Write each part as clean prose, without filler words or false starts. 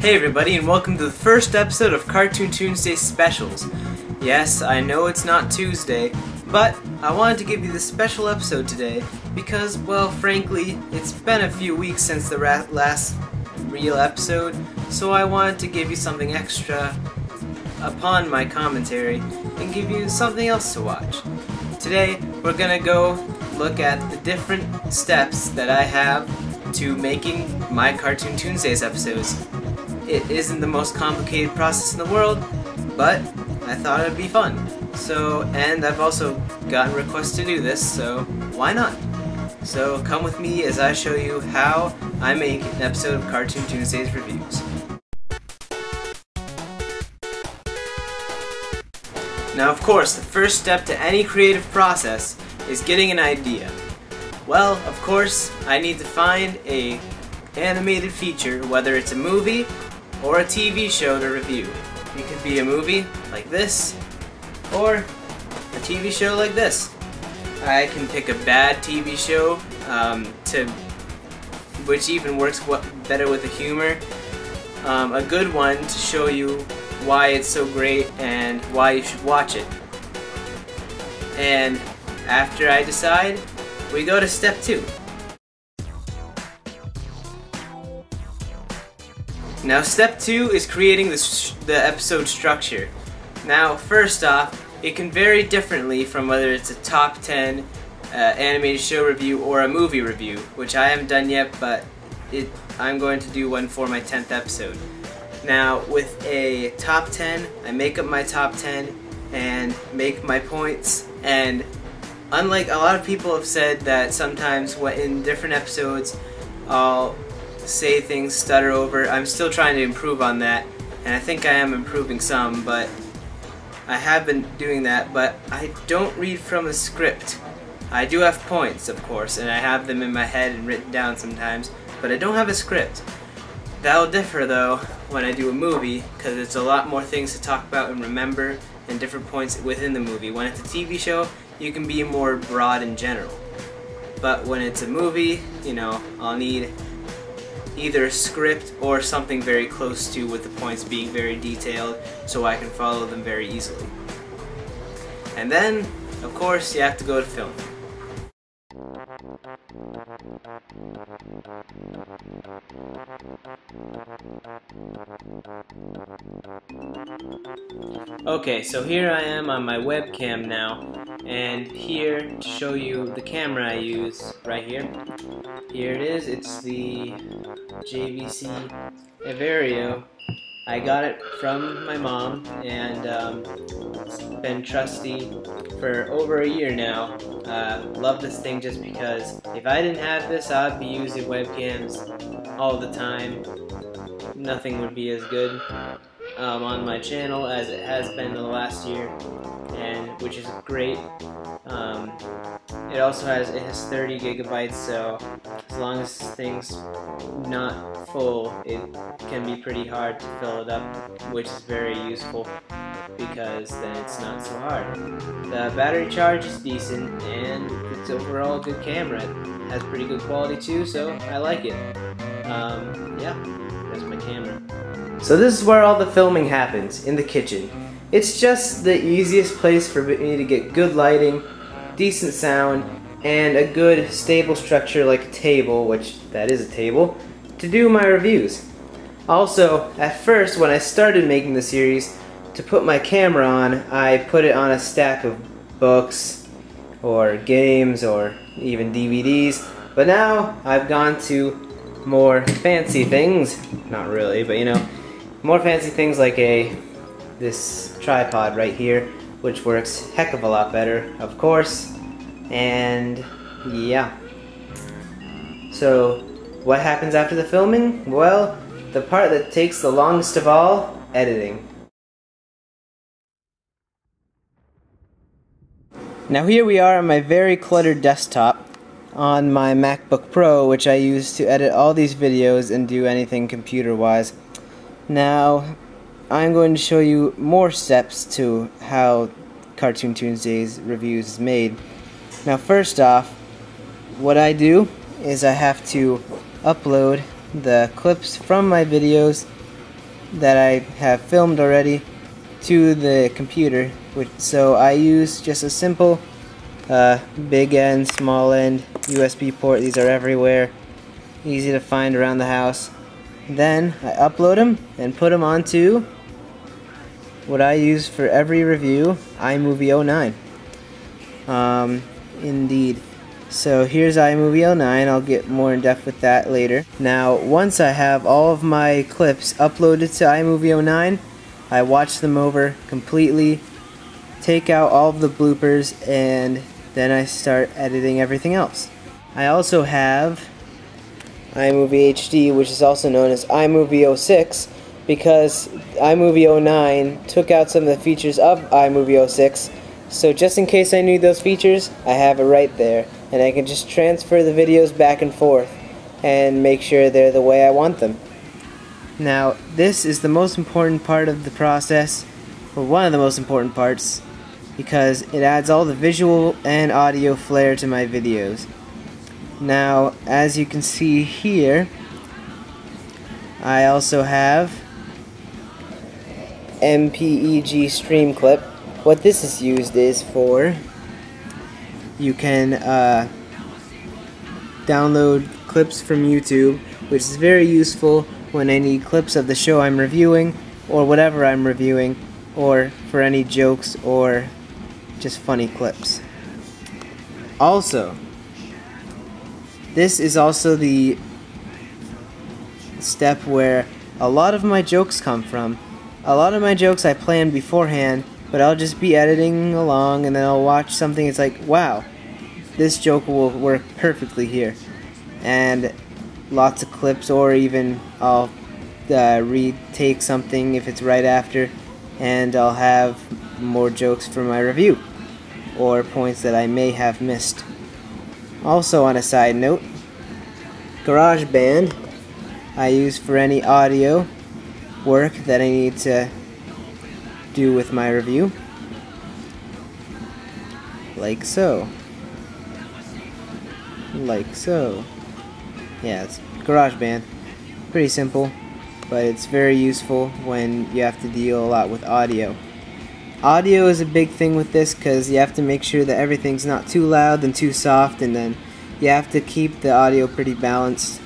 Hey everybody, and welcome to the first episode of Cartoon Toonsdays Specials. Yes, I know it's not Tuesday, but I wanted to give you this special episode today because, well, frankly, it's been a few weeks since the last real episode, so I wanted to give you something extra upon my commentary and give you something else to watch. Today, we're gonna go look at the different steps that I have to making my Cartoon Toonsdays episodes. It isn't the most complicated process in the world, but I thought it would be fun. And I've also gotten requests to do this, so why not? So come with me as I show you how I make an episode of Cartoon Toonsdays Reviews. Now, of course, the first step to any creative process is getting an idea. Well, of course, I need to find an animated feature, whether it's a movie or a TV show to review. It could be a movie like this, or a TV show like this. I can pick a bad TV show, which even works better with the humor. A good one to show you why it's so great and why you should watch it. And after I decide, we go to step 2. Now, step 2 is creating the episode structure. Now, first off, it can vary differently from whether it's a top 10 animated show review or a movie review, which I haven't done yet, but I'm going to do one for my 10th episode. Now, with a top 10, I make up my top 10 and make my points, and unlike a lot of people have said that sometimes in different episodes I'll say things stutter over, I'm still trying to improve on that, and I think I am improving some, but I have been doing that, but I don't read from a script. I do have points, of course, and I have them in my head and written down sometimes, but I don't have a script. That'll differ though when I do a movie, because it's a lot more things to talk about and remember and different points within the movie. When it's a TV show, you can be more broad and general. But when it's a movie, I'll need either a script or something very close to, with the points being very detailed so I can follow them very easily. And then, of course, you have to go to film. Okay, so here I am on my webcam now, and here to show you the camera I use right here. Here it is, it's the JVC Averio. I got it from my mom, and it's been trusty for over a year now. Love this thing just because if I didn't have this, I'd be using webcams all the time. Nothing would be as good on my channel as it has been in the last year, and which is great. It also has 30 gigabytes, so as long as things not full, it can be pretty hard to fill it up, which is very useful because then it's not so hard. The battery charge is decent, and it's overall a good camera. It has pretty good quality too, so I like it. Yeah, that's my camera. So this is where all the filming happens, in the kitchen. It's just the easiest place for me to get good lighting, decent sound, and a good stable structure like a table, which that is a table, to do my reviews. Also, at first when I started making the series, to put my camera on, I put it on a stack of books or games or even DVDs, but now I've gone to more fancy things, not really, but more fancy things like this tripod right here, which works heck of a lot better, of course. And yeah. So what happens after the filming? Well, the part that takes the longest of all, editing. Now here we are on my very cluttered desktop on my MacBook Pro, which I use to edit all these videos and do anything computer-wise. Now I'm going to show you more steps to how Cartoon Toonsdays Reviews is made. Now first off, what I do is I have to upload the clips from my videos that I have filmed already to the computer, so I use just a simple big end, small end USB port. These are everywhere, easy to find around the house. Then I upload them and put them onto what I use for every review, iMovie 09. Indeed. So here's iMovie 09. I'll get more in depth with that later. Now, once I have all of my clips uploaded to iMovie 09, I watch them over completely, take out all of the bloopers, and then I start editing everything else. I also have iMovie HD, which is also known as iMovie 06, because iMovie 09 took out some of the features of iMovie 06. So just in case I need those features, I have it right there, and I can just transfer the videos back and forth and make sure they're the way I want them. Now, this is the most important part of the process, or one of the most important parts, because it adds all the visual and audio flair to my videos. Now, as you can see here, I also have MPEG stream clip. What this is used is for, you can download clips from YouTube, which is very useful when I need clips of the show I'm reviewing, or whatever I'm reviewing, or for any jokes or just funny clips. Also, this is also the step where a lot of my jokes come from. A lot of my jokes I plan beforehand, but I'll just be editing along and then I'll watch something, it's like, wow, this joke will work perfectly here. And lots of clips, or even I'll retake something if it's right after, and I'll have more jokes for my review, or points that I may have missed. Also, on a side note, GarageBand I use for any audio work that I need to do with my review, like so. Yeah, it's GarageBand. Pretty simple, but it's very useful when you have to deal a lot with audio. Audio is a big thing with this because you have to make sure that everything's not too loud and too soft, and then you have to keep the audio pretty balanced.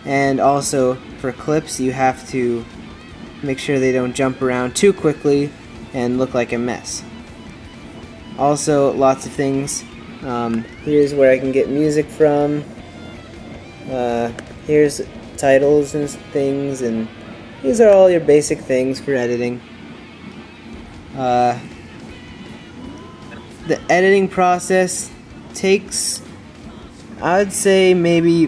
And also, for clips, you have to make sure they don't jump around too quickly and look like a mess. Also, lots of things. Here's where I can get music from. Here's titles and things, and these are all your basic things for editing. The editing process takes, I'd say, maybe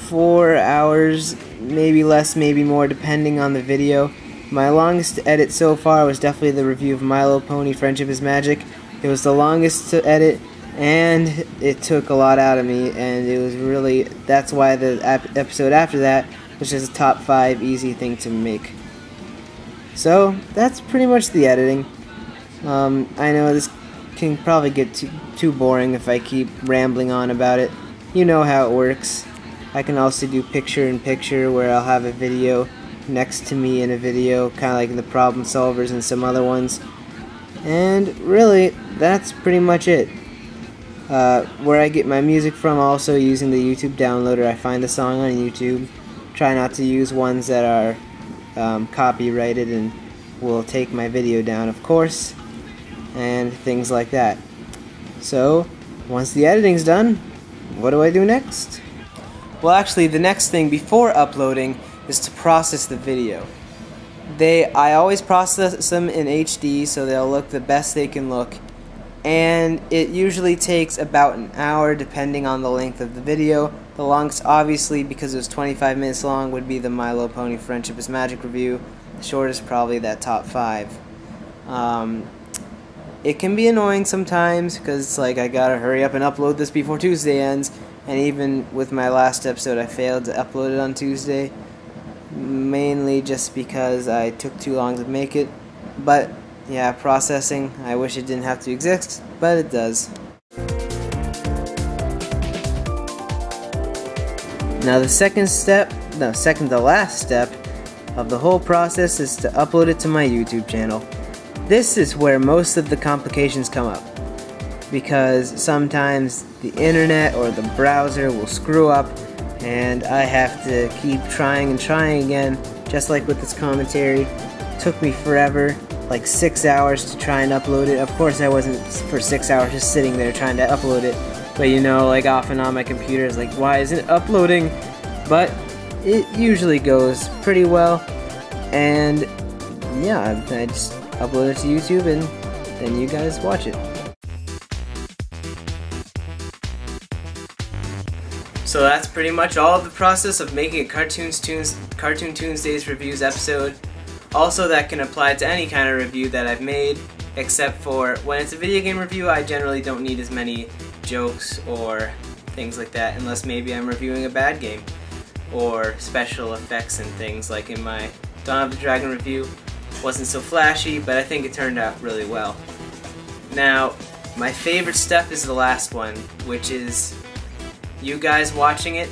4 hours, maybe less, maybe more, depending on the video. My longest edit so far was definitely the review of My Little Pony Friendship is Magic. It was the longest to edit, and it took a lot out of me, and it was really, that's why the episode after that was just a top 5 easy thing to make. So that's pretty much the editing. I know this can probably get too boring if I keep rambling on about it. You know how it works. I can also do picture-in-picture, where I'll have a video next to me in a video, kind of like in the Problem Solvers and some other ones. And really, that's pretty much it. Where I get my music from, also using the YouTube downloader. I find a song on YouTube. Try not to use ones that are copyrighted and will take my video down, of course, and things like that. So, once the editing's done, what do I do next? Well, actually, the next thing before uploading is to process the video. I always process them in HD so they'll look the best they can look, and it usually takes about an hour depending on the length of the video. The longest, obviously, because it was 25 minutes long, would be the My Little Pony Friendship is Magic review. The shortest, probably that top 5. It can be annoying sometimes because it's like I gotta hurry up and upload this before Tuesday ends, and even with my last episode I failed to upload it on Tuesday, mainly just because I took too long to make it. But yeah, processing, I wish it didn't have to exist, but it does. Now the second to last step of the whole process is to upload it to my YouTube channel. This is where most of the complications come up, because sometimes the internet or the browser will screw up and I have to keep trying and trying again, just like with this commentary. It took me forever, like 6 hours to try and upload it. Of course I wasn't for 6 hours just sitting there trying to upload it, but you know, like off and on my computer is like, why isn't it uploading? But it usually goes pretty well, and yeah, I just upload it to YouTube and then you guys watch it. So that's pretty much all of the process of making a Cartoon Toonsdays Reviews episode. Also, that can apply to any kind of review that I've made, except for when it's a video game review, I generally don't need as many jokes or things like that, unless maybe I'm reviewing a bad game, or special effects and things, like in my Dawn of the Dragon review. Wasn't so flashy, but I think it turned out really well. Now, my favorite step is the last one, which is you guys watching it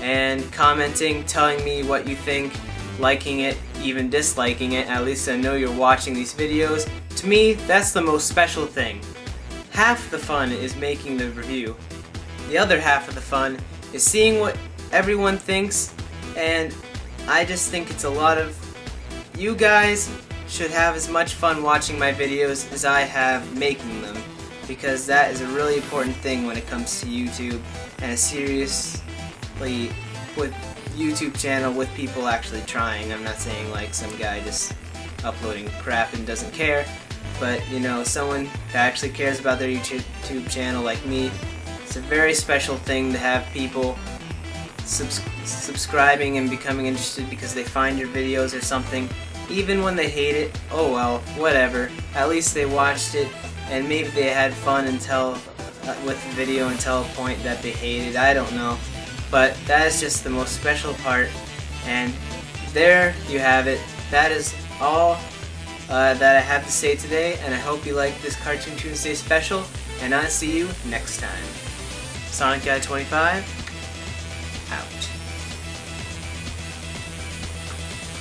and commenting, telling me what you think, liking it, even disliking it. At least I know you're watching these videos. To me, that's the most special thing. Half the fun is making the review. The other half of the fun is seeing what everyone thinks, and I just think it's a lot of... You guys should have as much fun watching my videos as I have making them, because that is a really important thing when it comes to YouTube and a seriously with YouTube channel with people actually trying. I'm not saying like some guy just uploading crap and doesn't care, but you know, someone that actually cares about their YouTube channel like me. It's a very special thing to have people subscribing and becoming interested because they find your videos or something. Even when they hate it, oh well, whatever. At least they watched it and maybe they had fun until with the video until a point that they hated. I don't know. But that is just the most special part, and there you have it. That is all that I have to say today, and I hope you like this Cartoon Toonsday special, and I'll see you next time. Sonic Guy 25, out.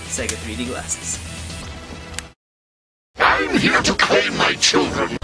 Sega 3D glasses. I'm here to claim my children.